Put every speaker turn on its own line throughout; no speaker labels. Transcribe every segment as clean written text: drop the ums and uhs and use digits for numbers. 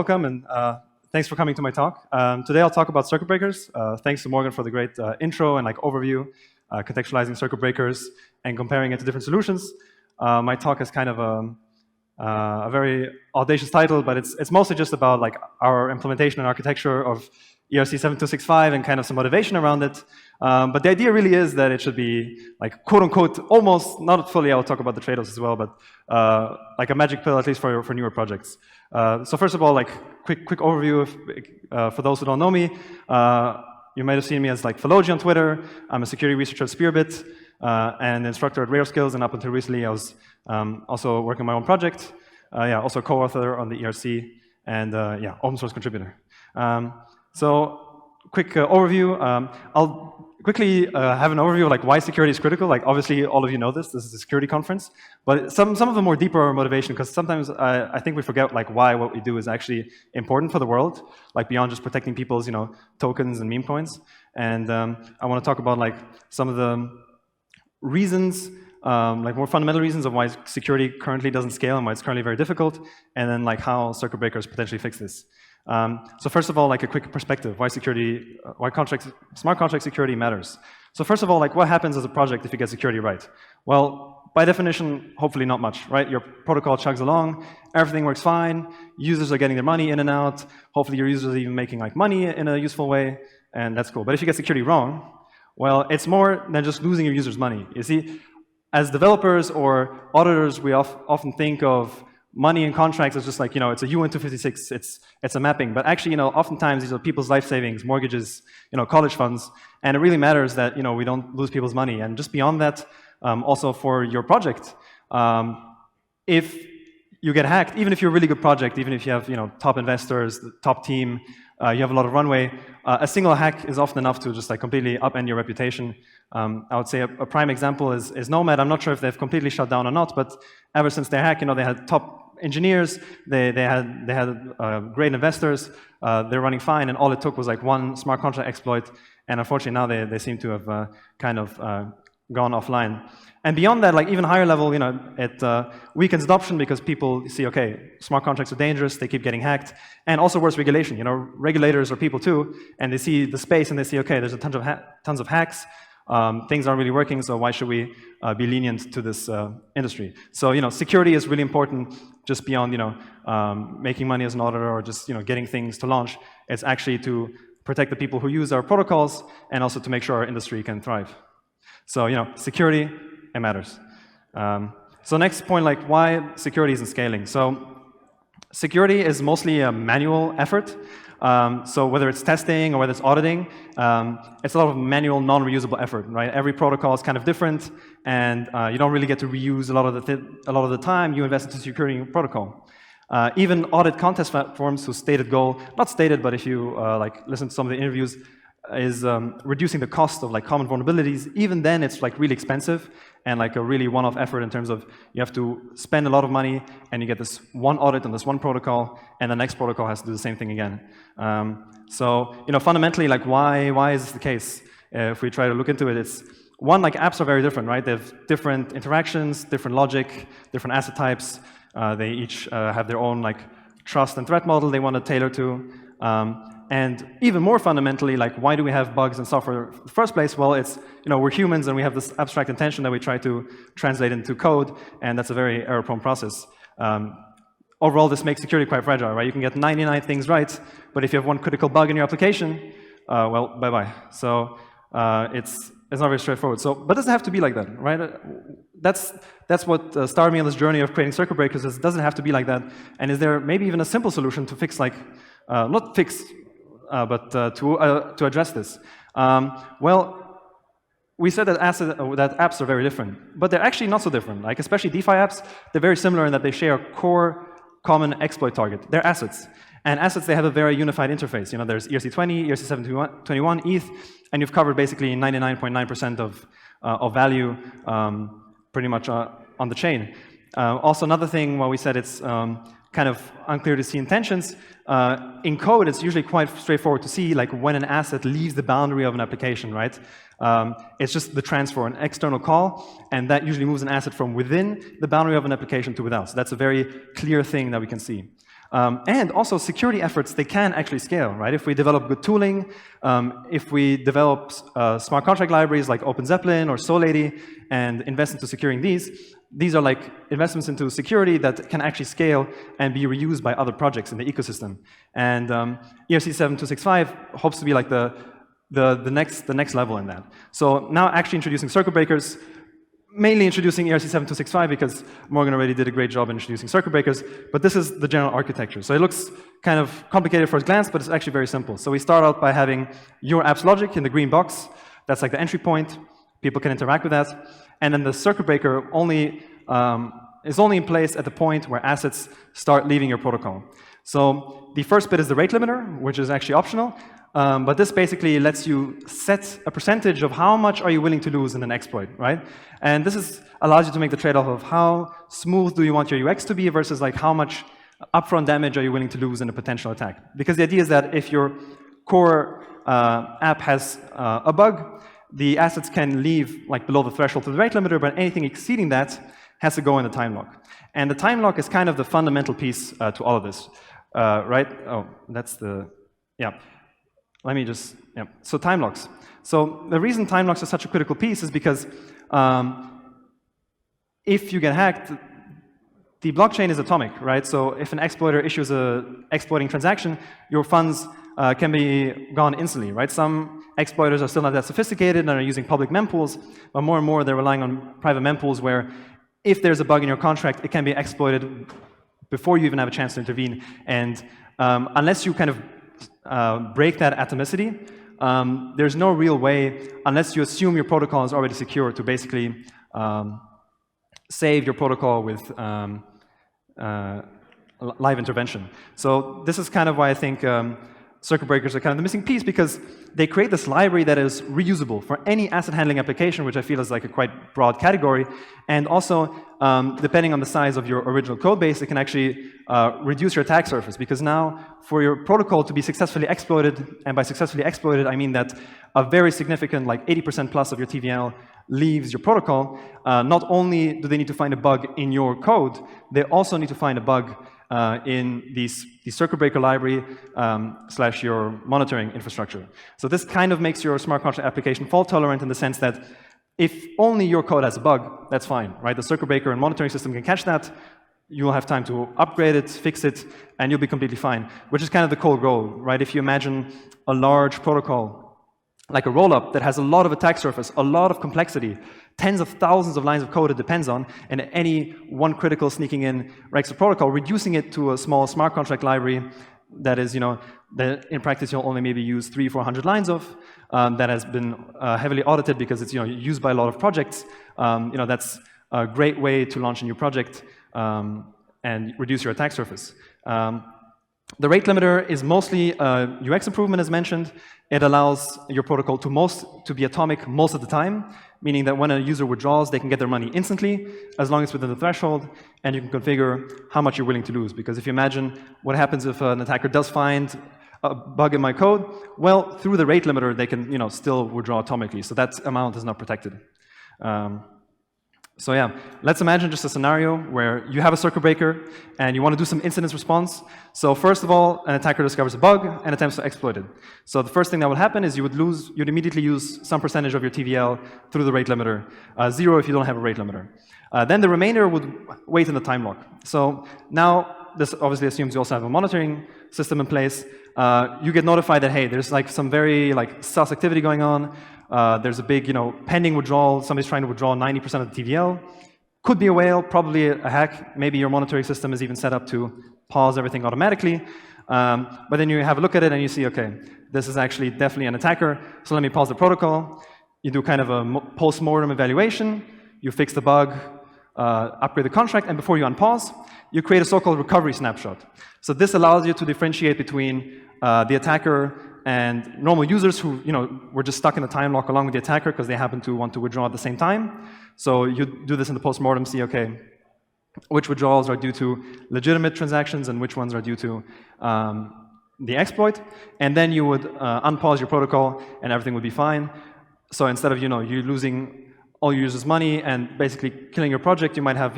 welcome, and thanks for coming to my talk. Today I'll talk about circuit breakers. Thanks to Morgan for the great intro and overview, contextualizing circuit breakers and comparing it to different solutions. My talk is kind of a very audacious title, but it's mostly just about our implementation and architecture of ERC 7265 and kind of some motivation around it. But the idea really is that it should be quote unquote, almost, not fully, I'll talk about the trade-offs as well, but like a magic pill, at least for newer projects. So first of all, quick overview for those who don't know me. You might have seen me as Philology on Twitter. I'm a security researcher at Spearbit and instructor at RareSkills, and up until recently I was also working on my own project. Also co-author on the ERC, and open source contributor. So quick overview. I'll quickly have an overview of why security is critical. Obviously all of you know this is a security conference, but some of the more deeper motivation, because sometimes I think we forget why what we do is actually important for the world, beyond just protecting people's tokens and meme coins. And I want to talk about some of the reasons, more fundamental reasons of why security currently doesn't scale and why it's currently very difficult, and then how circuit breakers potentially fix this. So first of all, a quick perspective, why security, smart contract security matters. So first of all, what happens as a project if you get security right? Well, by definition, hopefully not much, right? Your protocol chugs along, everything works fine, users are getting their money in and out, hopefully your users are even making money in a useful way, and that's cool. But if you get security wrong, well, it's more than just losing your users' money. You see, as developers or auditors, we often think of money in contracts is just it's a UN-256, it's a mapping. But actually, oftentimes these are people's life savings, mortgages, college funds, and it really matters that, we don't lose people's money. And just beyond that, also for your project, if you get hacked, even if you're a really good project, even if you have, top investors, the top team, you have a lot of runway, a single hack is often enough to just completely upend your reputation. I would say a prime example is Nomad. I'm not sure if they've completely shut down or not, but ever since their hack, they had top engineers, they had great investors, they're running fine, and all it took was one smart contract exploit, and unfortunately now they seem to have kind of gone offline. And beyond that, even higher level, it weakens adoption because people see, okay, smart contracts are dangerous, they keep getting hacked, and also worse, regulation. Regulators are people too, and they see the space and they see, okay, there's a tons of hacks, things aren't really working, so why should we be lenient to this industry? So, security is really important just beyond, making money as an auditor or just, getting things to launch. It's actually to protect the people who use our protocols and also to make sure our industry can thrive. So, security, it matters. So next point, why security isn't scaling. So security is mostly a manual effort. So whether it's testing or whether it's auditing, it's a lot of manual, non-reusable effort, right? Every protocol is kind of different, and you don't really get to reuse a lot of the time you invest into securing your protocol. Even audit contest platforms whose stated goal, not stated, but if you listen to some of the interviews, is reducing the cost of common vulnerabilities. Even then, it's really expensive and a really one-off effort in terms of you have to spend a lot of money and you get this one audit on this one protocol, and the next protocol has to do the same thing again. So fundamentally, why is this the case? If we try to look into it, it's one, apps are very different, right? They have different interactions, different logic, different asset types. They each have their own trust and threat model they want to tailor to. And even more fundamentally, why do we have bugs in software in the first place? Well, it's, we're humans and we have this abstract intention that we try to translate into code, and that's a very error-prone process. Overall, this makes security quite fragile, right? You can get 99 things right, but if you have one critical bug in your application, well, bye-bye. So it's not very straightforward. So, but it doesn't have to be like that, right? That's what started me on this journey of creating circuit breakers. It doesn't have to be like that. And is there maybe even a simple solution to fix not fix, but to address this? Well, we said that apps are very different, but they're actually not so different. Especially DeFi apps, they're very similar in that they share a core common exploit target. They're assets. And assets, they have a very unified interface. There's ERC20, ERC721, ETH, and you've covered basically 99.9% of value pretty much on the chain. Also, another thing, while we said it's kind of unclear to see intentions, in code, it's usually quite straightforward to see when an asset leaves the boundary of an application, right? It's just the transfer, an external call, and that usually moves an asset from within the boundary of an application to without. So that's a very clear thing that we can see. And also security efforts, they can actually scale, right? If we develop good tooling, if we develop smart contract libraries like OpenZeppelin or Solady and invest into securing these are like investments into security that can actually scale and be reused by other projects in the ecosystem. And ERC-7265 hopes to be like the next level in that. So now actually introducing circuit breakers, mainly introducing ERC-7265 because Morgan already did a great job in introducing circuit breakers, but this is the general architecture. So it looks kind of complicated at first glance, but it's actually very simple. So we start out by having your app's logic in the green box. That's like the entry point. People can interact with that. And then the circuit breaker is only in place at the point where assets start leaving your protocol. So the first bit is the rate limiter, which is actually optional. But this basically lets you set a percentage of how much are you willing to lose in an exploit, right? And this allows you to make the trade-off of how smooth do you want your UX to be versus like how much upfront damage are you willing to lose in a potential attack. Because the idea is that if your core app has a bug, the assets can leave like below the threshold to the rate limiter, but anything exceeding that has to go in the time lock. And the time lock is kind of the fundamental piece to all of this, right? Oh, that's the, yeah. Let me just, yeah. So time locks. So the reason time locks are such a critical piece is because if you get hacked, the blockchain is atomic, right? So if an exploiter issues an exploiting transaction, your funds can be gone instantly, right? Some exploiters are still not that sophisticated and are using public mempools, but more and more they're relying on private mempools where if there's a bug in your contract, it can be exploited before you even have a chance to intervene. And unless you kind of break that atomicity, there's no real way, unless you assume your protocol is already secure, to basically save your protocol with live intervention. So this is kind of why I think circuit breakers are kind of the missing piece, because they create this library that is reusable for any asset handling application, which I feel is like a quite broad category. And also, depending on the size of your original code base, it can actually reduce your attack surface. Because now, for your protocol to be successfully exploited, and by successfully exploited, I mean that a very significant, like 80% plus of your TVL leaves your protocol, not only do they need to find a bug in your code, they also need to find a bug in the circuit breaker library / your monitoring infrastructure. So this kind of makes your smart contract application fault tolerant in the sense that if only your code has a bug, that's fine, right? The circuit breaker and monitoring system can catch that. You'll have time to upgrade it, fix it, and you'll be completely fine, which is kind of the core goal, right? If you imagine a large protocol like a rollup that has a lot of attack surface, a lot of complexity, tens of thousands of lines of code it depends on, and any one critical sneaking in wrecks the protocol, reducing it to a small smart contract library that is, that in practice you'll only maybe use 300-400 lines of, that has been heavily audited because it's, used by a lot of projects. That's a great way to launch a new project and reduce your attack surface. The rate limiter is mostly a UX improvement, as mentioned. It allows your protocol to be atomic most of the time, meaning that when a user withdraws, they can get their money instantly, as long as it's within the threshold, and you can configure how much you're willing to lose. Because if you imagine what happens if an attacker does find a bug in my code, well, through the rate limiter, they can still withdraw atomically. So that amount is not protected. So yeah, let's imagine just a scenario where you have a circuit breaker and you want to do some incident response. So first of all, an attacker discovers a bug and attempts to exploit it. So the first thing that would happen is you'd immediately use some percentage of your TVL through the rate limiter, 0 if you don't have a rate limiter. Then the remainder would wait in the time lock. So now, this obviously assumes you also have a monitoring system in place. You get notified that, hey, there's like some very sus activity going on. There's a big, pending withdrawal. Somebody's trying to withdraw 90% of the TVL. Could be a whale, probably a hack. Maybe your monitoring system is even set up to pause everything automatically. But then you have a look at it and you see, okay, this is actually definitely an attacker. So let me pause the protocol. You do kind of a post-mortem evaluation. You fix the bug, upgrade the contract, and before you unpause, you create a so-called recovery snapshot. So this allows you to differentiate between the attacker and normal users who, were just stuck in a time lock along with the attacker because they happen to want to withdraw at the same time. So you do this in the post-mortem, see, okay, which withdrawals are due to legitimate transactions and which ones are due to the exploit. And then you would unpause your protocol and everything would be fine. So instead of, you losing all your users' money and basically killing your project, you might have,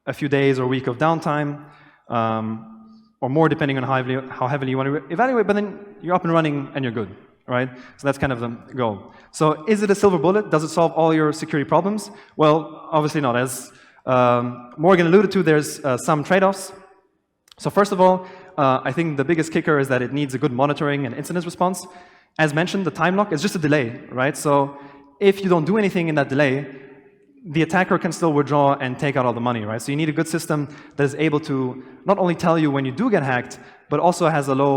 a few days or a week of downtime. or more depending on how heavily you want to evaluate, but then you're up and running and you're good, right? So that's kind of the goal. So is it a silver bullet? Does it solve all your security problems? Well, obviously not. As Morgan alluded to, there's some trade-offs. So first of all, I think the biggest kicker is that it needs a good monitoring and incident response. As mentioned, the time lock is just a delay, right? So if you don't do anything in that delay, the attacker can still withdraw and take out all the money, right? So you need a good system that is able to not only tell you when you do get hacked, but also has a low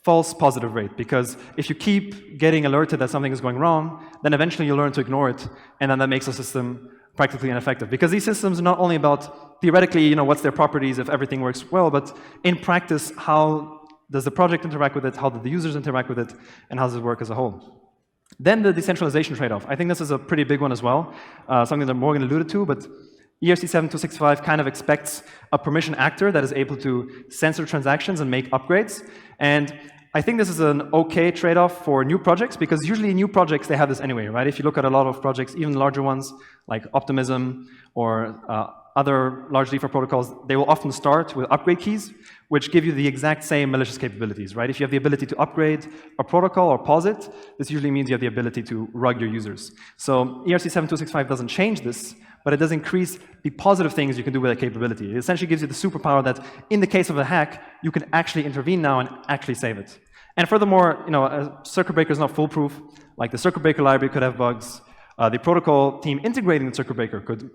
false positive rate. Because if you keep getting alerted that something is going wrong, then eventually you'll learn to ignore it, and then that makes the system practically ineffective. Because these systems are not only about theoretically, you know, what's their properties if everything works well, but in practice, how does the project interact with it, how do the users interact with it, and how does it work as a whole? Then the decentralization trade-off. I think this is a pretty big one as well, something that Morgan alluded to, but ERC 7265 kind of expects a permission actor that is able to censor transactions and make upgrades. And I think this is an okay trade-off for new projects, because usually new projects, they have this anyway, right? If you look at a lot of projects, even larger ones, like Optimism or other large DeFi protocols, they will often start with upgrade keys, which give you the exact same malicious capabilities, right? If you have the ability to upgrade a protocol or pause it, this usually means you have the ability to rug your users. So ERC 7265 doesn't change this, but it does increase the positive things you can do with that capability. It essentially gives you the superpower that in the case of a hack, you can actually intervene now and actually save it. And furthermore, you know, a circuit breaker is not foolproof. Like the circuit breaker library could have bugs. The protocol team integrating the circuit breaker could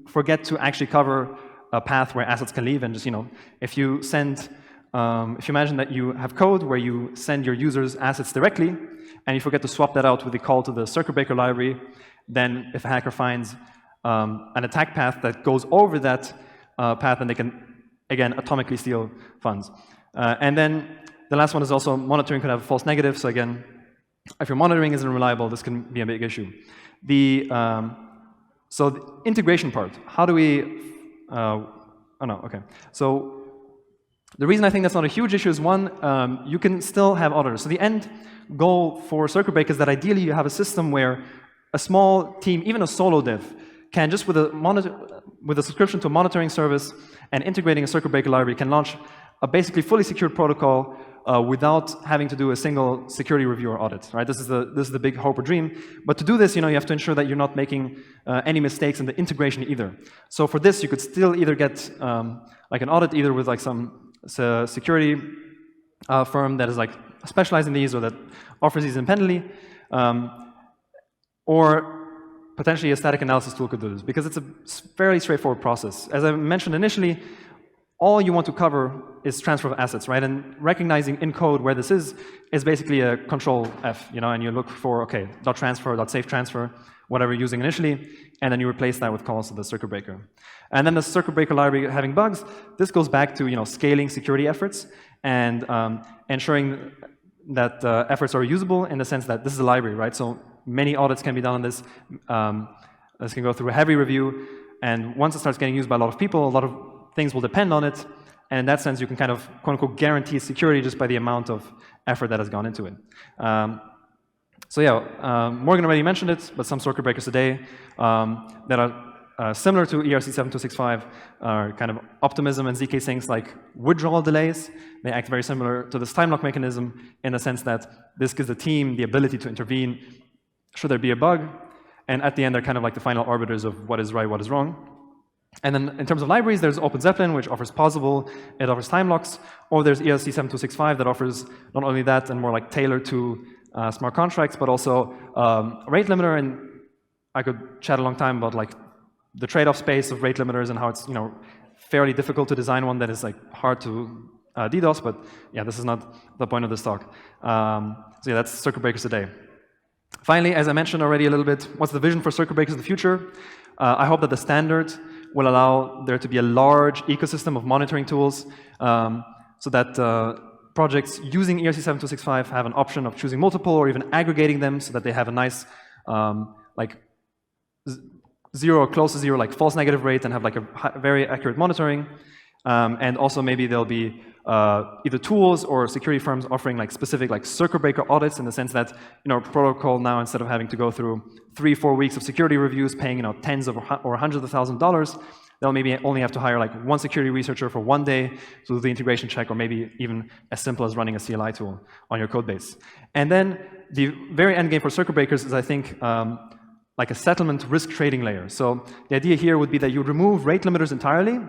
forget to actually cover a path where assets can leave, and just, you know, if you send, if you imagine that you have code where you send your users assets directly, and you forget to swap that out with the call to the circuit breaker library, then if a hacker finds an attack path that goes over that path, then they can, again, atomically steal funds. And then the last one is also monitoring could have a false negative. So again, if your monitoring isn't reliable, this can be a big issue. So the integration part, how do we, oh no, okay. So the reason I think that's not a huge issue is one, you can still have auditors. So the end goal for circuit breaker is that ideally you have a system where a small team, even a solo dev, can just with a subscription to a monitoring service and integrating a circuit breaker library can launch a basically fully secured protocol without having to do a single security review or audit, right? This is the big hope or dream. But to do this, you know, you have to ensure that you're not making any mistakes in the integration either. So for this, you could still either get like an audit either with like some security firm that is like specialized in these or that offers these independently, or potentially a static analysis tool could do this, because it's a fairly straightforward process. As I mentioned initially, all you want to cover is transfer of assets, right? And recognizing in code where this is basically a control F, you know, and you look for, okay, .transfer, .safe transfer, whatever you're using initially, and then you replace that with calls to the circuit breaker. And then the circuit breaker library having bugs, this goes back to, you know, scaling security efforts and ensuring that efforts are usable in the sense that this is a library, right? So many audits can be done on this. This can go through a heavy review, and once it starts getting used by a lot of people, a lot of things will depend on it, and in that sense, you can kind of, quote unquote, guarantee security just by the amount of effort that has gone into it. So yeah, Morgan already mentioned it, but some circuit breakers today that are similar to ERC 7265 are kind of Optimism and ZK Syncs like withdrawal delays. They act very similar to this time lock mechanism in the sense that this gives the team the ability to intervene should there be a bug, and at the end, they're kind of like the final arbiters of what is right, what is wrong. And then in terms of libraries, there's OpenZeppelin, which offers pausable, it offers time locks, or there's ERC 7265 that offers not only that and more like tailored to smart contracts, but also rate limiter. And I could chat a long time about like the trade-off space of rate limiters and how it's, you know, fairly difficult to design one that is like hard to DDoS, but yeah, this is not the point of this talk. So yeah, that's circuit breakers today. Finally, as I mentioned already a little bit, what's the vision for circuit breakers in the future? I hope that the standard will allow there to be a large ecosystem of monitoring tools so that projects using ERC 7265 have an option of choosing multiple or even aggregating them so that they have a nice like zero or close to zero like false negative rate and have like a very accurate monitoring. And also maybe there'll be either tools or security firms offering like specific like circuit breaker audits in the sense that, you know, protocol now, instead of having to go through 3-4 weeks of security reviews, paying, you know, tens of or hundreds of $1,000s, they'll maybe only have to hire like one security researcher for one day to do the integration check, or maybe even as simple as running a CLI tool on your code base. And then the very end game for circuit breakers is, I think, like a settlement risk trading layer. So the idea here would be that you would remove rate limiters entirely,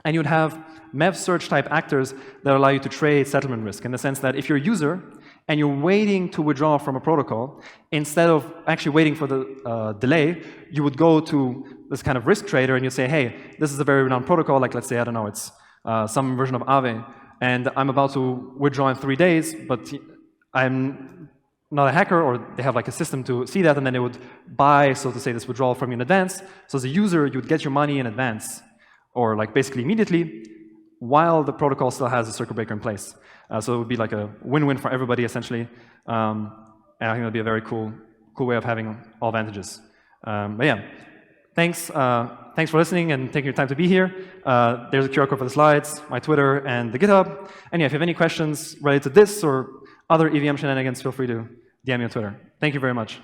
and you'd have MEV search type actors that allow you to trade settlement risk, in the sense that if you're a user and you're waiting to withdraw from a protocol, instead of actually waiting for the delay, you would go to this kind of risk trader and you say, hey, this is a very renowned protocol, like let's say, I don't know, it's some version of Aave, and I'm about to withdraw in 3 days, but I'm not a hacker, or they have like a system to see that, and then they would buy, so to say, this withdrawal from you in advance. So as a user, you would get your money in advance, or like basically immediately, while the protocol still has a circuit breaker in place. So it would be like a win-win for everybody, essentially. And I think it would be a very cool way of having all advantages. But yeah, thanks for listening and taking your time to be here. There's a QR code for the slides, my Twitter, and the GitHub. And yeah, if you have any questions related to this or other EVM shenanigans, feel free to DM me on Twitter. Thank you very much.